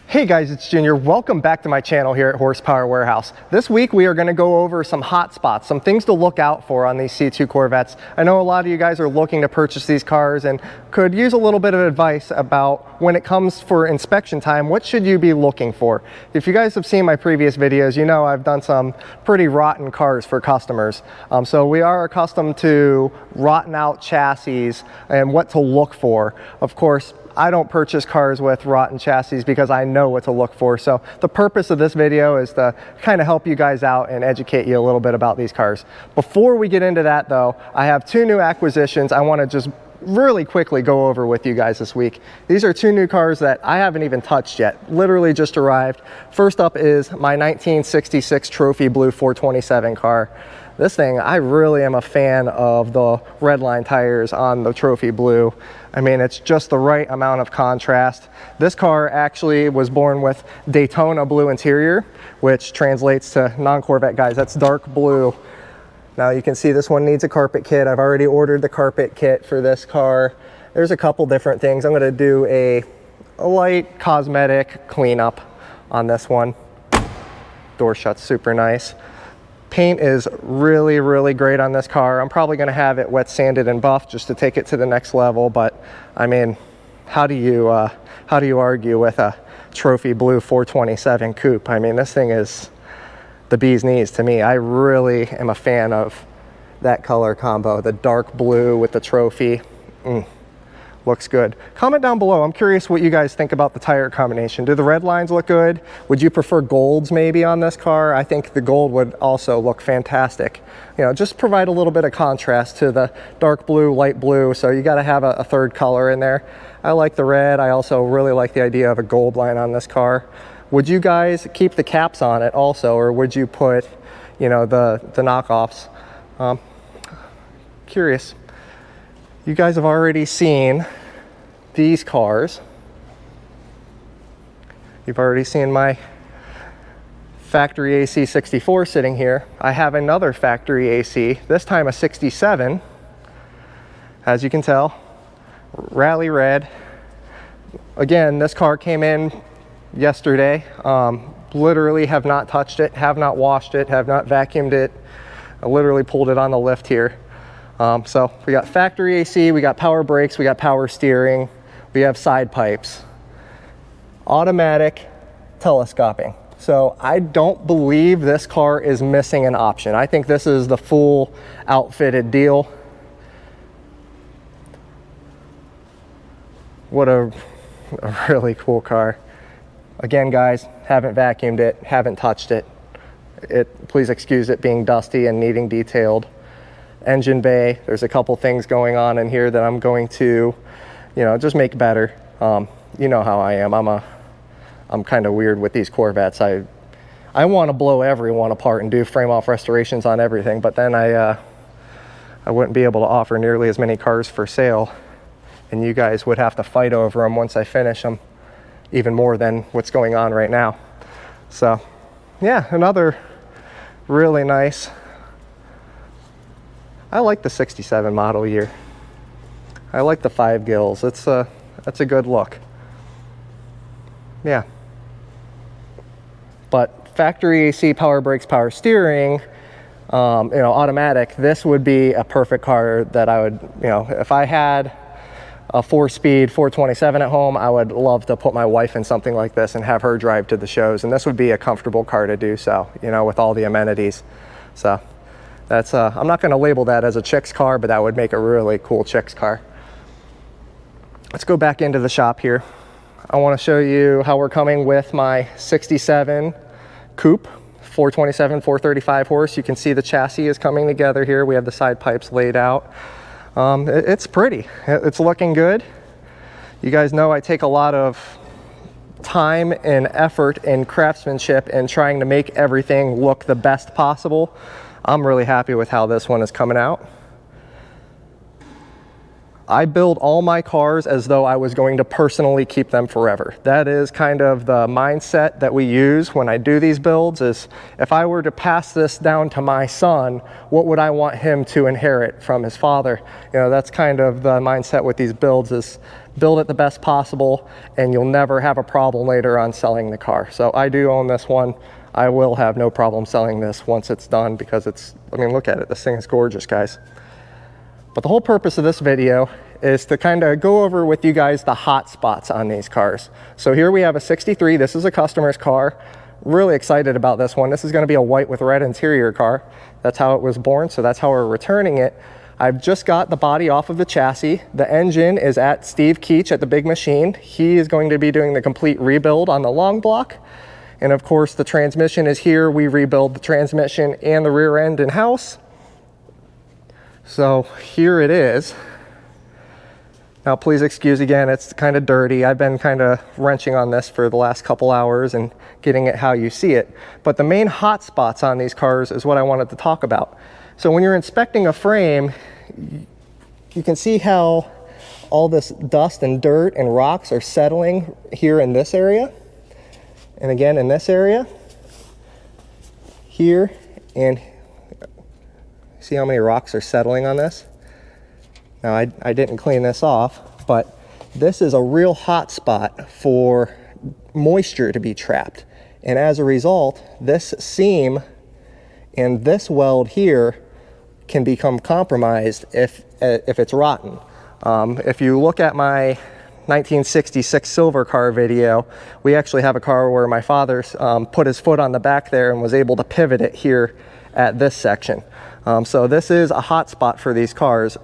Hey guys, it's Junior. Welcome back to my channel here at Horsepower Warehouse. This week we are going to go over some hot spots, some things to look out for on these C2 Corvettes. I know a lot of you guys are looking to purchase these cars and could use a little bit of advice about when it comes for inspection time, what should you be looking for? If you guys have seen my previous videos, you know I've done some pretty rotten cars for customers. So we are accustomed to rotten out chassis and what to look for. Of course, I don't purchase cars with rotten chassis because I know what to look for. So the purpose of this video is to kind of help you guys out and educate you a little bit about these cars. Before we get into that though, I have two new acquisitions I want to just really quickly go over with you guys this week. These are two new cars that I haven't even touched yet, literally just arrived. First up is my 1966 Trophy Blue 427 car. This thing, I really am a fan of the redline tires on the Trophy Blue. I mean, it's just the right amount of contrast. This car actually was born with Daytona blue interior, which translates to non-Corvette guys, that's dark blue. Now you can see this one needs a carpet kit. I've already ordered the carpet kit for this car. There's a couple different things. I'm gonna do a light cosmetic cleanup on this one. Door shuts super nice. Paint is really, really great on this car. I'm probably gonna have it wet sanded and buffed just to take it to the next level, but I mean, how do you argue with a Trophy Blue 427 Coupe? I mean, this thing is the bee's knees to me. I really am a fan of that color combo, the dark blue with the Trophy. Looks good. Comment down below. I'm curious what you guys think about the tire combination. Do the red lines look good? Would you prefer golds maybe on this car? I think the gold would also look fantastic. You know, just provide a little bit of contrast to the dark blue, light blue, so you got to have a third color in there. I like the red. I also really like the idea of a gold line on this car. Would you guys keep the caps on it also, or would you put, you know, the knockoffs? Curious. You guys have already seen these cars. You've already seen my factory AC 64 sitting here. I have another factory AC, this time a 67. As you can tell, rally red. Again, this car came in yesterday. Literally have not touched it, have not washed it, have not vacuumed it. I literally pulled it on the lift here. So we got factory AC, we got power brakes, we got power steering, we have side pipes, automatic telescoping. So I don't believe this car is missing an option. I think this is the full outfitted deal. What a really cool car. Again, guys, haven't vacuumed it, haven't touched it. Please excuse it being dusty and needing detailed. Engine bay, there's a couple things going on in here that I'm going to, you know, just make better. You know how I am. I'm kind of weird with these Corvettes. I want to blow everyone apart and do frame off restorations on everything, but then I wouldn't be able to offer nearly as many cars for sale, and you guys would have to fight over them once I finish them, even more than what's going on right now. So yeah, another really nice. I like the 67 model year. I like the 5 gills. That's a good look. Yeah. But factory AC, power brakes, power steering, you know, automatic, this would be a perfect car that I would, you know, if I had a 4-speed 427 at home, I would love to put my wife in something like this and have her drive to the shows. And this would be a comfortable car to do so, you know, with all the amenities. So that's, I'm not going to label that as a chick's car, but that would make a really cool chick's car. Let's go back into the shop here. I want to show you how we're coming with my 67 Coupe, 427, 435 horse. You can see the chassis is coming together here. We have the side pipes laid out. It's pretty. It's looking good. You guys know I take a lot of time and effort and craftsmanship in trying to make everything look the best possible. I'm really happy with how this one is coming out. I build all my cars as though I was going to personally keep them forever. That is kind of the mindset that we use when I do these builds. Is if I were to pass this down to my son, what would I want him to inherit from his father? You know, that's kind of the mindset with these builds, is build it the best possible and you'll never have a problem later on selling the car. So I do own this one. I will have no problem selling this once it's done, because it's, I mean, look at it. This thing is gorgeous, guys. But the whole purpose of this video is to kind of go over with you guys the hot spots on these cars. So here we have a 63. This is a customer's car. Really excited about this one. This is going to be a white with red interior car. That's how it was born, so that's how we're returning it. I've just got the body off of the chassis. The engine is at Steve Keach at the Big Machine. He is going to be doing the complete rebuild on the long block. And of course, the transmission is here. We rebuild the transmission and the rear end in-house. So here it is. Now please excuse again, it's kind of dirty. I've been kind of wrenching on this for the last couple hours and getting it how you see it. But the main hot spots on these cars is what I wanted to talk about. So when you're inspecting a frame, you can see how all this dust and dirt and rocks are settling here in this area. And again in this area. Here, and see how many rocks are settling on this? Now I didn't clean this off, but this is a real hot spot for moisture to be trapped. And as a result, this seam and this weld here can become compromised if it's rotten. If you look at my 1966 silver car video, we actually have a car where my father put his foot on the back there and was able to pivot it here at this section. So this is a hot spot for these cars.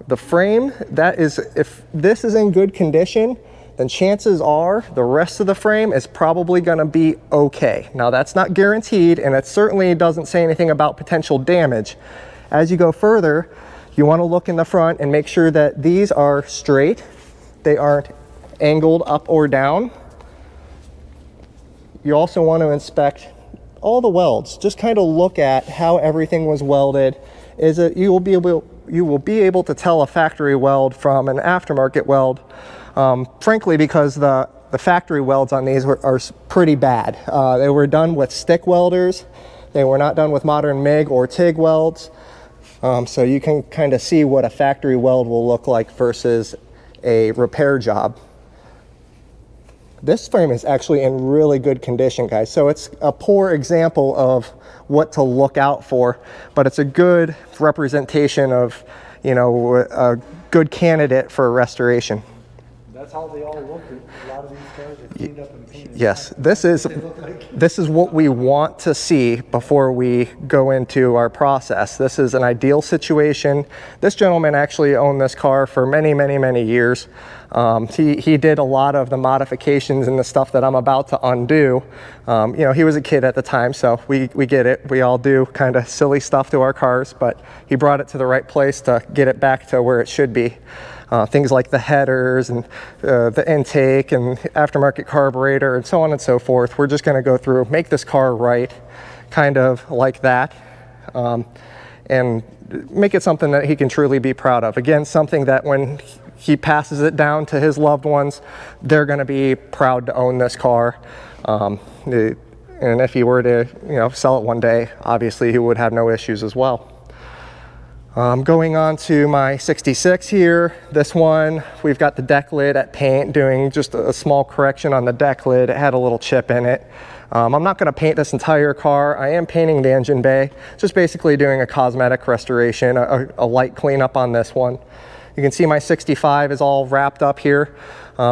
The frame, that is, if this is in good condition, then chances are the rest of the frame is probably going to be okay. Now that's not guaranteed, and it certainly doesn't say anything about potential damage. As you go further, you want to look in the front and make sure that these are straight. They aren't angled up or down. You also want to inspect all the welds. Just kind of look at how everything was welded. You will be able to tell a factory weld from an aftermarket weld, frankly, because the factory welds on these are pretty bad. They were done with stick welders. They were not done with modern MIG or TIG welds. So you can kind of see what a factory weld will look like versus a repair job. This frame is actually in really good condition, guys. So it's a poor example of what to look out for, but it's a good representation of, you know, a good candidate for restoration. That's how they all look. A lot of these cars are cleaned up and painted. Yes, this is what we want to see before we go into our process. This is an ideal situation. This gentleman actually owned this car for many years. He did a lot of the modifications and the stuff that I'm about to undo. You know, he was a kid at the time, so we get it. We all do kind of silly stuff to our cars, but he brought it to the right place to get it back to where it should be. Things like the headers and the intake and aftermarket carburetor and so on and so forth. We're just going to go through, make this car right, kind of like that, and make it something that he can truly be proud of. Again, something that when he passes it down to his loved ones, they're going to be proud to own this car. And if he were to, you know, sell it one day, obviously he would have no issues as well. Going on to my 66 here, this one, we've got the deck lid at paint, doing just a small correction on the deck lid. It had a little chip in it. I'm not going to paint this entire car. I am painting the engine bay, just basically doing a cosmetic restoration, a light cleanup on this one. You can see my 65 is all wrapped up here.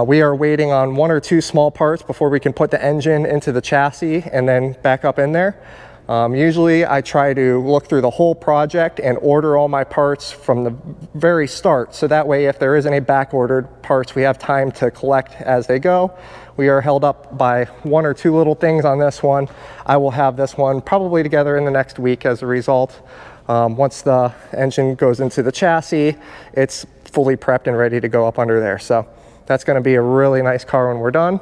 We are waiting on 1 or 2 small parts before we can put the engine into the chassis and then back up in there. Usually I try to look through the whole project and order all my parts from the very start, so that way if there is any back-ordered parts, we have time to collect as they go. We are held up by 1 or 2 little things on this one. I will have this one probably together in the next week as a result. Once the engine goes into the chassis, it's fully prepped and ready to go up under there. So that's going to be a really nice car when we're done.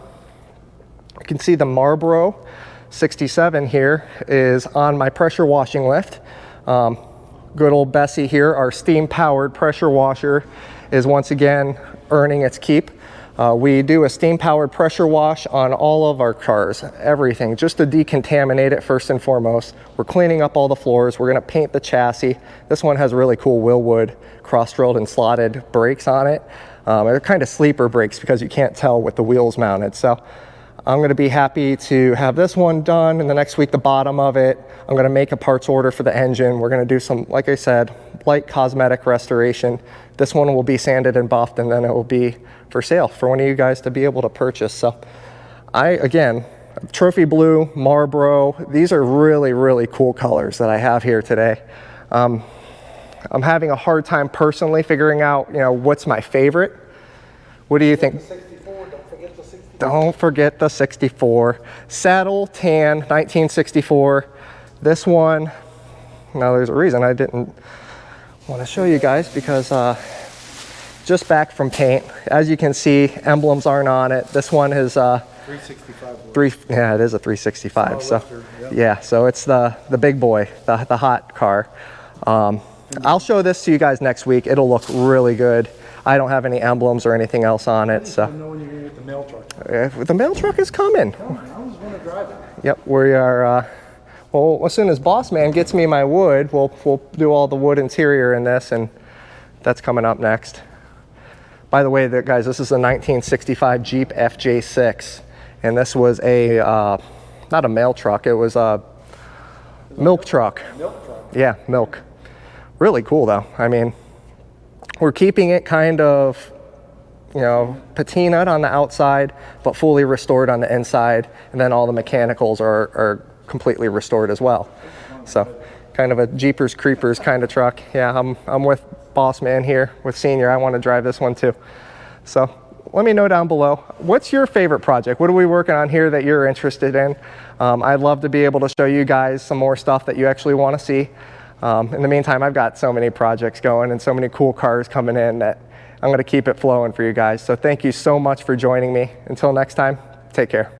You can see the Marlboro 67 here is on my pressure washing lift. Good old Bessie here, our steam powered pressure washer, is once again earning its keep. We do a steam-powered pressure wash on all of our cars, everything, just to decontaminate it first and foremost. We're cleaning up all the floors. We're going to paint the chassis. This one has really cool Willwood cross-drilled and slotted brakes on it. They're kind of sleeper brakes because you can't tell with the wheels mounted. So I'm going to be happy to have this one done, and the next week the bottom of it. I'm going to make a parts order for the engine. We're going to do some, like I said, light cosmetic restoration. This one will be sanded and buffed, and then it will be for sale for one of you guys to be able to purchase. So again, Trophy Blue, Marlboro, these are really, really cool colors that I have here today. I'm having a hard time personally figuring out, what's my favorite. What do you think? 64, don't forget the 64. Don't forget the 64. Saddle Tan 1964. This one, now there's a reason I didn't want to show you guys because just back from paint. As you can see, emblems aren't on it. This one is 365. yeah, it is a 365. So lifter, yep. yeah, so it's the big boy, the hot car. I'll show this to you guys next week. It'll look really good. I don't have any emblems or anything else on it. So I know when you're going to get the mail truck. the mail truck is coming. I was going to drive it. Yep, we are. Well, as soon as Boss Man gets me my wood, we'll do all the wood interior in this, and that's coming up next. By the way, guys, this is a 1965 Jeep FJ6, and this was a not a mail truck. It was a milk truck. Milk truck. Yeah, milk. Really cool though. I mean, we're keeping it kind of, patinaed on the outside, but fully restored on the inside, and then all the mechanicals are completely restored as well. So, kind of a Jeepers Creepers kind of truck. Yeah, I'm with Boss Man here with Senior. I want to drive this one too. So let me know down below, what's your favorite project? What are we working on here that you're interested in? I'd love to be able to show you guys some more stuff that you actually want to see. In the meantime, I've got so many projects going and so many cool cars coming in that I'm going to keep it flowing for you guys. So thank you so much for joining me. Until next time, take care.